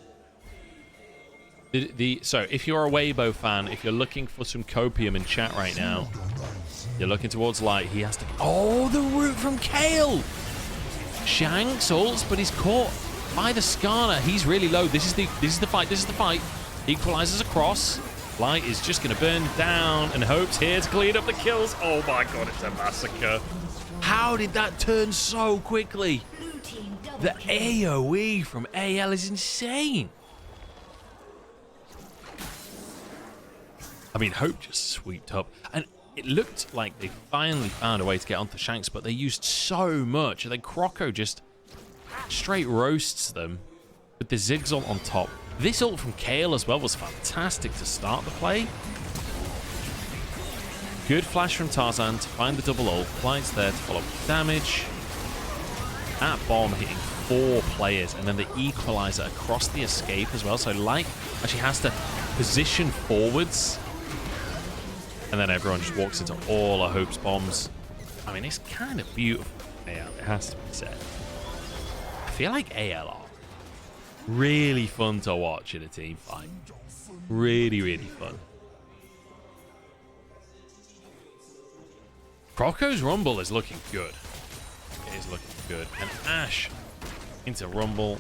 So, if you're a Weibo fan, if you're looking for some copium in chat right now, you're looking towards light, he has to... Oh, the root from Kale! Shanks ults, but he's caught by the Skarner. He's really low. This is the fight. This is the fight. Equalizes across. Light is just going to burn down, and Hope's here to clean up the kills. Oh my god, it's a massacre. How did that turn so quickly? The AoE from AL is insane. I mean, Hope just sweeped up. And it looked like they finally found a way to get onto Shanks, but they used so much. And then Croco just straight roasts them with the Ziggs ult on top. This ult from Kale as well was fantastic to start the play. Good flash from Tarzan to find the double ult. Light's there to follow up damage. That bomb hitting 4 players, and then the equalizer across the escape as well. So Light actually has to position forwards. And then everyone just walks into all of Hope's bombs. I mean, it's kind of beautiful. AL, it has to be said. I feel like AL are really fun to watch in a team fight. Really, really fun. Croco's Rumble is looking good. It is looking good. And Ashe into Rumble.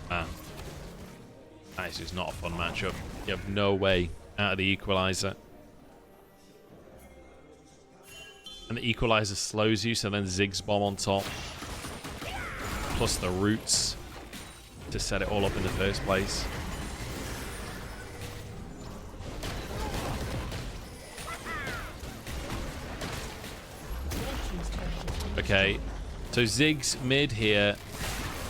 That is just not a fun matchup. You have no way out of the equalizer. And the equalizer slows you, so then Ziggs bomb on top. Plus the roots to set it all up in the first place. Okay, so Ziggs mid here.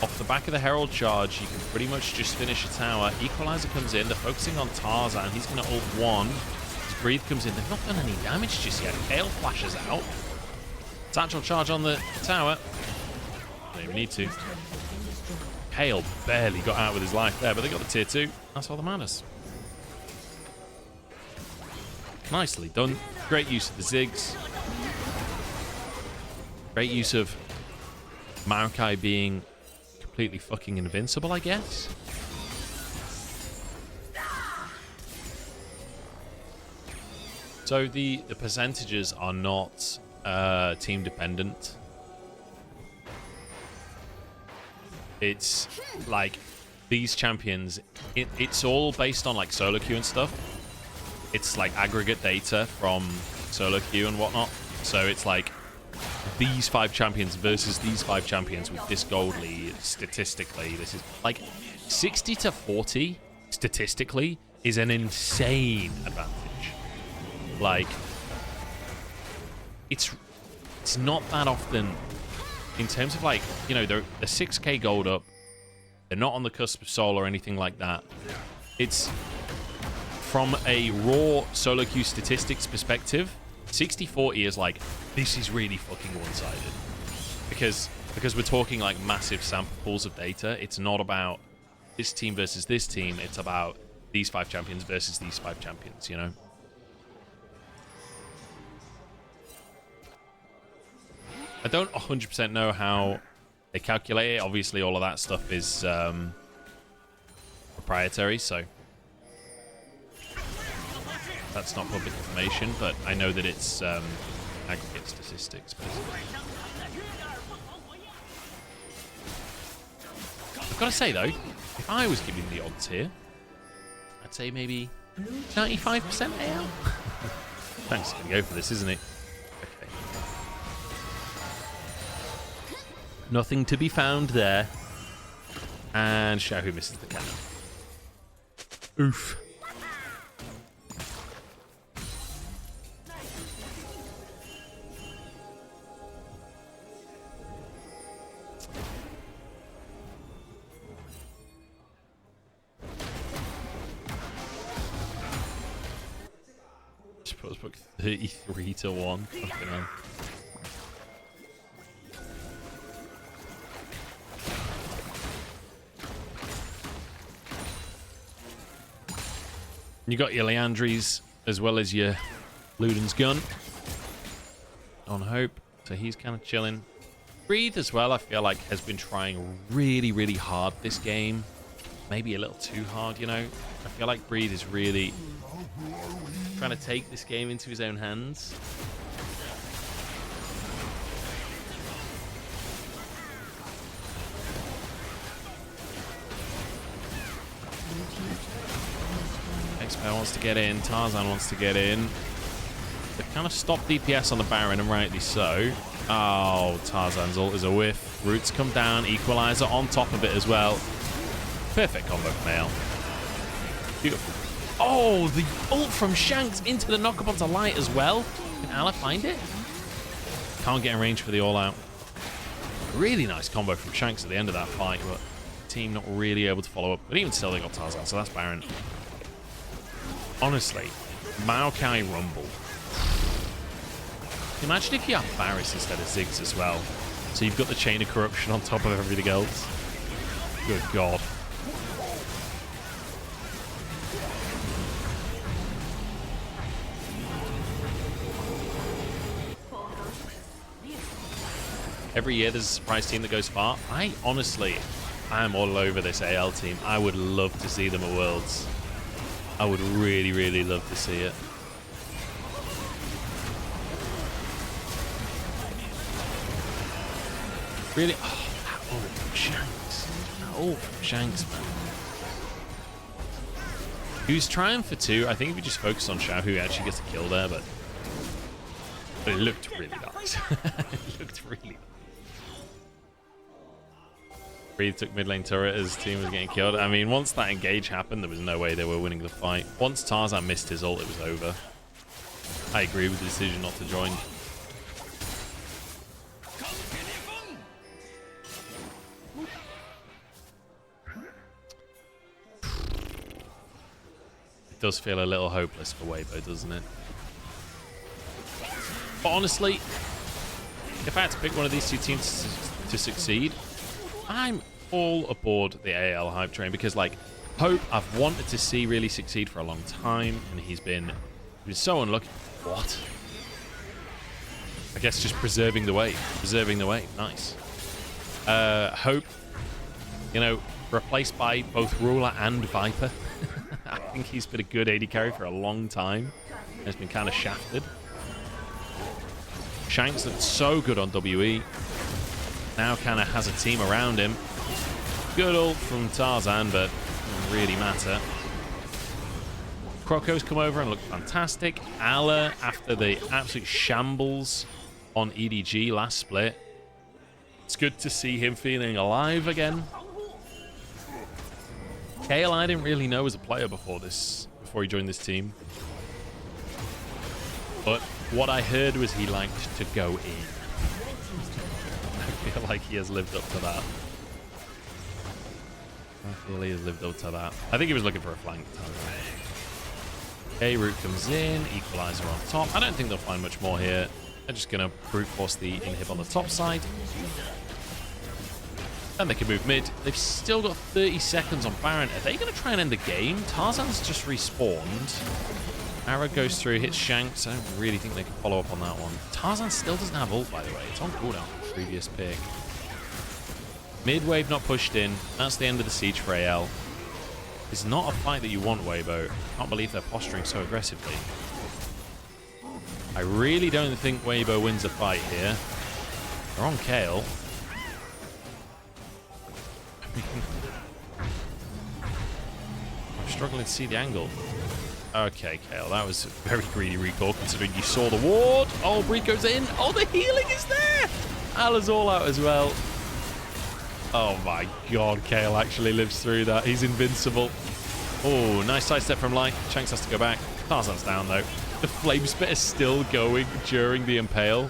Off the back of the Herald charge, you can pretty much just finish a tower. Equalizer comes in, they're focusing on Tarzan. He's going to ult 1. His breathe comes in. They've not done any damage just yet. Kale flashes out. Satchel charge on the tower. Don't even need to. Kale barely got out with his life there, but they got the tier 2. That's all that matters. Nicely done. Great use of the Ziggs. Great use of Maokai being completely fucking invincible, I guess. So the percentages are not team dependent. It's like these champions, it's all based on like solo queue and stuff. It's like aggregate data from solo queue and whatnot. So it's like these 5 champions versus these 5 champions with this gold lead. Statistically, this is like 60 to 40 statistically is an insane advantage. Like it's not that often in terms of like, you know, they're 6k gold up. They're not on the cusp of soul or anything like that. It's from a raw solo queue statistics perspective, 60-40 is like, this is really fucking one-sided. Because we're talking like massive sample pools of data. It's not about this team versus this team. It's about these 5 champions versus these 5 champions, you know? I don't 100% know how they calculate it. Obviously, all of that stuff is proprietary, so that's not public information, but I know that it's aggregate statistics, basically. I've got to say, though, if I was giving the odds here, I'd say maybe 95% AL. Thanks, going to go for this, isn't it? Okay. Nothing to be found there. And Xiaohu misses the cannon. Oof. Book 33 to 1. Fucking hell. You got your Leandries as well as your Luden's gun on Hope, so he's kind of chilling. Breathe as well, I feel like, has been trying really, really hard this game. Maybe a little too hard, you know? I feel like Breathe is really trying to take this game into his own hands. X-Pair wants to get in. Tarzan wants to get in. They've kind of stopped DPS on the Baron, and rightly so. Oh, Tarzan's ult is a whiff. Roots come down. Equalizer on top of it as well. Perfect combo from AL. Beautiful. Oh, the ult from Shanks into the knock-up onto Light as well. Can Ala find it? Can't get in range for the all-out. Really nice combo from Shanks at the end of that fight, but the team not really able to follow up. But even still, they got Tarzan, so that's Baron. Honestly, Maokai Rumble. Imagine if you have Varus instead of Ziggs as well. So you've got the Chain of Corruption on top of everything else. Good God. Every year there's a surprise team that goes far. I am all over this AL team. I would love to see them at Worlds. I would really, really love to see it. Really? Oh, that ult from Shanks. That ult from Shanks, man. He was trying for 2. I think if we just focus on Xiao, who actually gets a kill there, but it looked really nice. It looked really nice. Breathe took mid lane turret as his team was getting killed. I mean, once that engage happened, there was no way they were winning the fight. Once Tarzan missed his ult, it was over. I agree with the decision not to join. It does feel a little hopeless for Weibo, doesn't it? But honestly, if I had to pick one of these two teams to succeed, I'm all aboard the AL hype train because, like, Hope I've wanted to see really succeed for a long time, and he's been so unlucky. What? I guess just preserving the way. Preserving the way. Nice. Hope, you know, replaced by both Ruler and Viper. I think he's been a good AD carry for a long time. Has been kind of shafted. Shanks looked so good on WE. Now kind of has a team around him. Good ult from Tarzan, but doesn't really matter. Croco's come over and looked fantastic. Ala, after the absolute shambles on EDG last split, it's good to see him feeling alive again. Kale, I didn't really know as a player before he joined this team. But what I heard was he liked to go in. I feel like he has lived up to that. I think he was looking for a flank. A-Root comes in, Equalizer on top. I don't think they'll find much more here. They're just going to brute force the inhib on the top side. And they can move mid. They've still got 30 seconds on Baron. Are they going to try and end the game? Tarzan's just respawned. Arrow goes through, hits Shanks. I don't really think they can follow up on that one. Tarzan still doesn't have ult, by the way. It's on cooldown from the previous pick. Mid wave not pushed in. That's the end of the siege for AL. It's not a fight that you want, Weibo. Can't believe they're posturing so aggressively. I really don't think Weibo wins a fight here. They're on Kale. I'm struggling to see the angle. Okay, Kale, that was a very greedy recall considering you saw the ward. Oh, Bree goes in. Oh, the healing is there. Ala's all out as well. Oh my God, Kale actually lives through that. He's invincible. Oh, nice sidestep from Light. Shanks has to go back. Tarzan's down though. The flame spit is still going during the impale.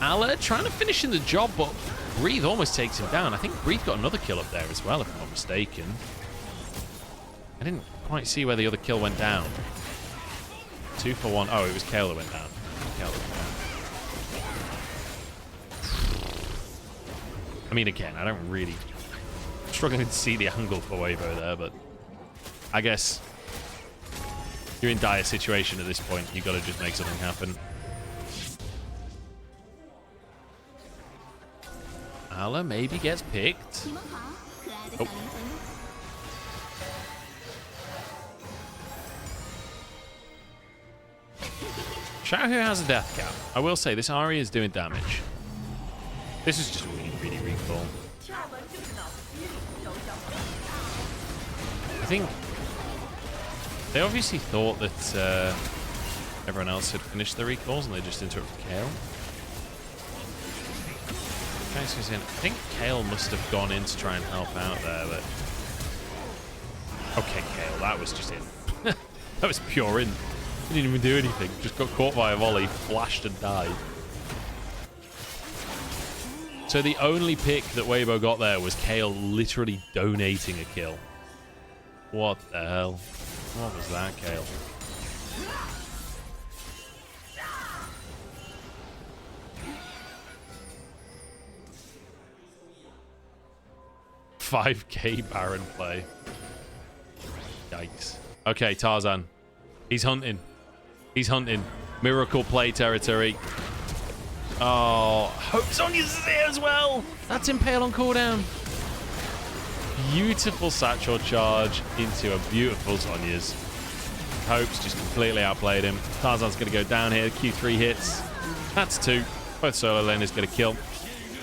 Ala trying to finish in the job, but Breathe almost takes him down. I think Breathe got another kill up there as well, if I'm not mistaken. I didn't quite see where the other kill went down. 2 for 1. Oh, it was Kale that went down. Kale that went down. I mean, again, I don't really... I'm struggling to see the angle for Weibo there, but I guess You're in dire situation at this point. You got to just make something happen. Ala maybe gets picked. Oh. Xiaohu has a death cap. I will say, this Ahri is doing damage. This is just really, really recall. I think they obviously thought that everyone else had finished their recalls and they just interrupted Kale. Shanks goes in. I think Kale must have gone in to try and help out there, but... Okay, Kale, that was just in. That was pure in. He didn't even do anything. Just got caught by a volley, flashed and died. So the only pick that Weibo got there was Kale literally donating a kill. What the hell? What was that, Kale? $5K Baron play. Yikes. Okay, Tarzan. He's hunting. He's hunting. Miracle play territory. Oh, Hope Sonya's there as well. That's Impale on cooldown. Beautiful satchel charge into a beautiful Sonya's. Hope's just completely outplayed him. Tarzan's going to go down here. Q3 hits. That's 2. Both solo laners get a kill.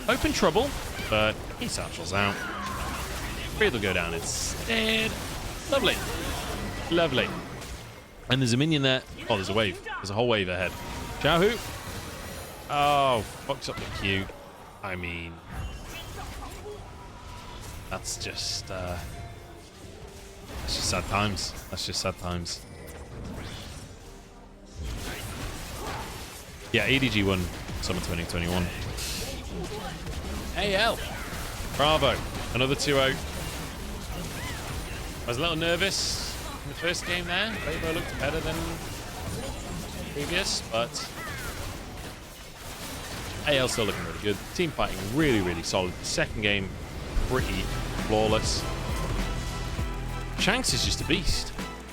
Hope in trouble, but he satchels out. Creed will go down instead. Lovely. Lovely. And there's a minion there. Oh, there's a wave. There's a whole wave ahead. Xiaohu. Oh, fucks up the Q. I mean, that's just sad times. That's just sad times. Yeah, EDG won Summer 2021. AL. Bravo. Another 2-0. I was a little nervous in the first game there. Weibo looked better than previous, but AL still looking really good. Team fighting really, really solid. Second game, pretty flawless. Shanks is just a beast.